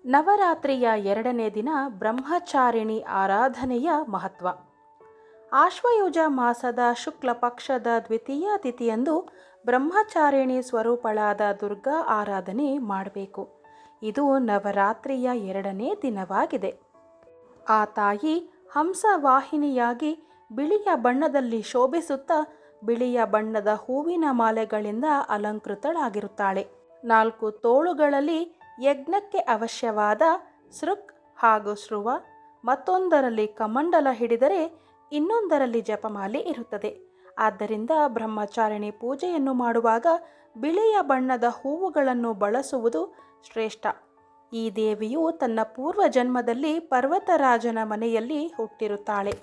ನವರಾತ್ರಿಯ 2ನೇ ದಿನ ಬ್ರಹ್ಮಚಾರಿಣಿ ಆರಾಧನೆಯ ಮಹತ್ವ. ಆಶ್ವಯುಜ ಮಾಸದ ಶುಕ್ಲ ಪಕ್ಷದ ದ್ವಿತೀಯ ತಿಥಿಯಂದು ಬ್ರಹ್ಮಚಾರಿಣಿ ಸ್ವರೂಪಳಾದ ದುರ್ಗಾ ಆರಾಧನೆ ಮಾಡಬೇಕು. ಇದು ನವರಾತ್ರಿಯ 2ನೇ ದಿನವಾಗಿದೆ. ಆ ತಾಯಿ ಹಂಸವಾಹಿನಿಯಾಗಿ ಬಿಳಿಯ ಬಣ್ಣದಲ್ಲಿ ಶೋಭಿಸುತ್ತಾ ಬಿಳಿಯ ಬಣ್ಣದ ಹೂವಿನ ಮಾಲೆಗಳಿಂದ ಅಲಂಕೃತಳಾಗಿರುತ್ತಾಳೆ. 4 ತೋಳುಗಳಲ್ಲಿ ಯಜ್ಞಕ್ಕೆ ಅವಶ್ಯವಾದ ಸೃಕ್ ಹಾಗೂ ಸ್ರುವ, ಮತ್ತೊಂದರಲ್ಲಿ ಕಮಂಡಲ ಹಿಡಿದರೆ ಇನ್ನೊಂದರಲ್ಲಿ ಜಪಮಾಲೆ ಇರುತ್ತದೆ. ಆದ್ದರಿಂದ ಬ್ರಹ್ಮಚಾರಿಣಿ ಪೂಜೆಯನ್ನು ಮಾಡುವಾಗ ಬಿಳಿಯ ಬಣ್ಣದ ಹೂವುಗಳನ್ನು ಬಳಸುವುದು ಶ್ರೇಷ್ಠ. ಈ ದೇವಿಯು ತನ್ನ ಪೂರ್ವ ಜನ್ಮದಲ್ಲಿ ಪರ್ವತರಾಜನ ಮನೆಯಲ್ಲಿ ಹುಟ್ಟಿರುತ್ತಾಳೆ.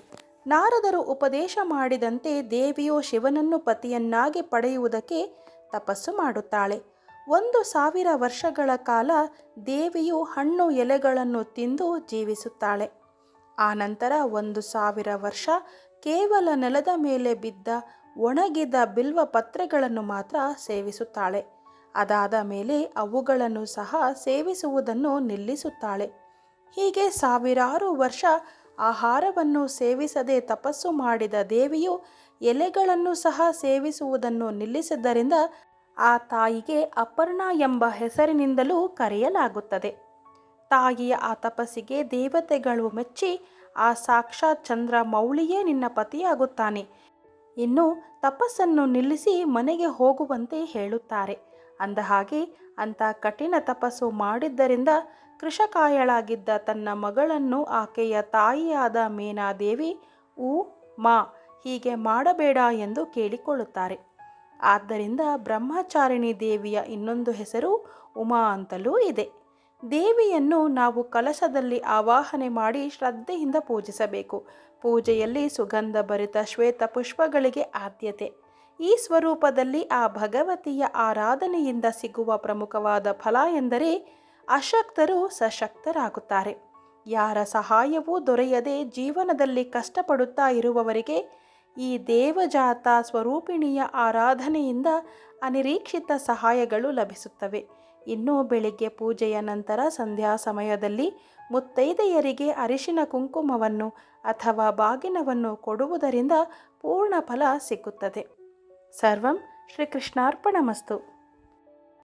ನಾರದರು ಉಪದೇಶ ಮಾಡಿದಂತೆ ದೇವಿಯು ಶಿವನನ್ನು ಪತಿಯನ್ನಾಗಿ ಪಡೆಯುವುದಕ್ಕೆ ತಪಸ್ಸು ಮಾಡುತ್ತಾಳೆ. 1000 ವರ್ಷಗಳ ಕಾಲ ದೇವಿಯು ಹಣ್ಣು ಎಲೆಗಳನ್ನು ತಿಂದು ಜೀವಿಸುತ್ತಾಳೆ. ಆನಂತರ 1000 ವರ್ಷ ಕೇವಲ ನೆಲದ ಮೇಲೆ ಬಿದ್ದ ಒಣಗಿದ ಬಿಲ್ವ ಪತ್ರೆಗಳನ್ನು ಮಾತ್ರ ಸೇವಿಸುತ್ತಾಳೆ. ಅದಾದ ಮೇಲೆ ಅವುಗಳನ್ನು ಸಹ ಸೇವಿಸುವುದನ್ನು ನಿಲ್ಲಿಸುತ್ತಾಳೆ. ಹೀಗೆ 1000 ವರ್ಷ ಆಹಾರವನ್ನು ಸೇವಿಸದೆ ತಪಸ್ಸು ಮಾಡಿದ ದೇವಿಯು ಎಲೆಗಳನ್ನು ಸಹ ಸೇವಿಸುವುದನ್ನು ನಿಲ್ಲಿಸಿದ್ದರಿಂದ ಆ ತಾಯಿಗೆ ಅಪರ್ಣ ಎಂಬ ಹೆಸರಿನಿಂದಲೂ ಕರೆಯಲಾಗುತ್ತದೆ. ತಾಯಿಯ ಆ ತಪಸ್ಸಿಗೆ ದೇವತೆಗಳು ಮೆಚ್ಚಿ ಆ ಸಾಕ್ಷಾತ್ ಚಂದ್ರ ಮೌಳಿಯೇ ನಿನ್ನ ಪತಿಯಾಗುತ್ತಾನೆ, ಇನ್ನು ತಪಸ್ಸನ್ನು ನಿಲ್ಲಿಸಿ ಮನೆಗೆ ಹೋಗುವಂತೆ ಹೇಳುತ್ತಾರೆ. ಅಂದಹಾಗೆ ಅಂಥ ಕಠಿಣ ತಪಸ್ಸು ಮಾಡಿದ್ದರಿಂದ ಕೃಶಕಾಯಳಾಗಿದ್ದ ತನ್ನ ಮಗಳನ್ನು ಆಕೆಯ ತಾಯಿಯಾದ ಮೇನಾದೇವಿ ಮಾ ಹೀಗೆ ಮಾಡಬೇಡ ಎಂದು ಕೇಳಿಕೊಳ್ಳುತ್ತಾರೆ. ಆದ್ದರಿಂದ ಬ್ರಹ್ಮಚಾರಿಣಿ ದೇವಿಯ ಇನ್ನೊಂದು ಹೆಸರು ಉಮಾ ಅಂತಲೂ ಇದೆ. ದೇವಿಯನ್ನು ನಾವು ಕಲಶದಲ್ಲಿ ಆವಾಹನೆ ಮಾಡಿ ಶ್ರದ್ಧೆಯಿಂದ ಪೂಜಿಸಬೇಕು. ಪೂಜೆಯಲ್ಲಿ ಸುಗಂಧ ಭರಿತ ಶ್ವೇತ ಪುಷ್ಪಗಳಿಗೆ ಆದ್ಯತೆ. ಈ ಸ್ವರೂಪದಲ್ಲಿ ಆ ಭಗವತಿಯ ಆರಾಧನೆಯಿಂದ ಸಿಗುವ ಪ್ರಮುಖವಾದ ಫಲ ಎಂದರೆ ಅಶಕ್ತರು ಸಶಕ್ತರಾಗುತ್ತಾರೆ. ಯಾರ ಸಹಾಯವೂ ದೊರೆಯದೆ ಜೀವನದಲ್ಲಿ ಕಷ್ಟಪಡುತ್ತಾ ಇರುವವರಿಗೆ ಈ ದೇವಜಾತ ಸ್ವರೂಪಿಣಿಯ ಆರಾಧನೆಯಿಂದ ಅನಿರೀಕ್ಷಿತ ಸಹಾಯಗಳು ಲಭಿಸುತ್ತವೆ. ಇನ್ನು ಬೆಳಿಗ್ಗೆ ಪೂಜೆಯ ನಂತರ ಸಂಧ್ಯಾ ಸಮಯದಲ್ಲಿ ಮುತ್ತೈದೆಯರಿಗೆ ಅರಿಶಿನ ಕುಂಕುಮವನ್ನು ಅಥವಾ ಬಾಗಿನವನ್ನು ಕೊಡುವುದರಿಂದ ಪೂರ್ಣ ಫಲ ಸಿಗುತ್ತದೆ. ಸರ್ವಂ ಶ್ರೀಕೃಷ್ಣಾರ್ಪಣಮಸ್ತು.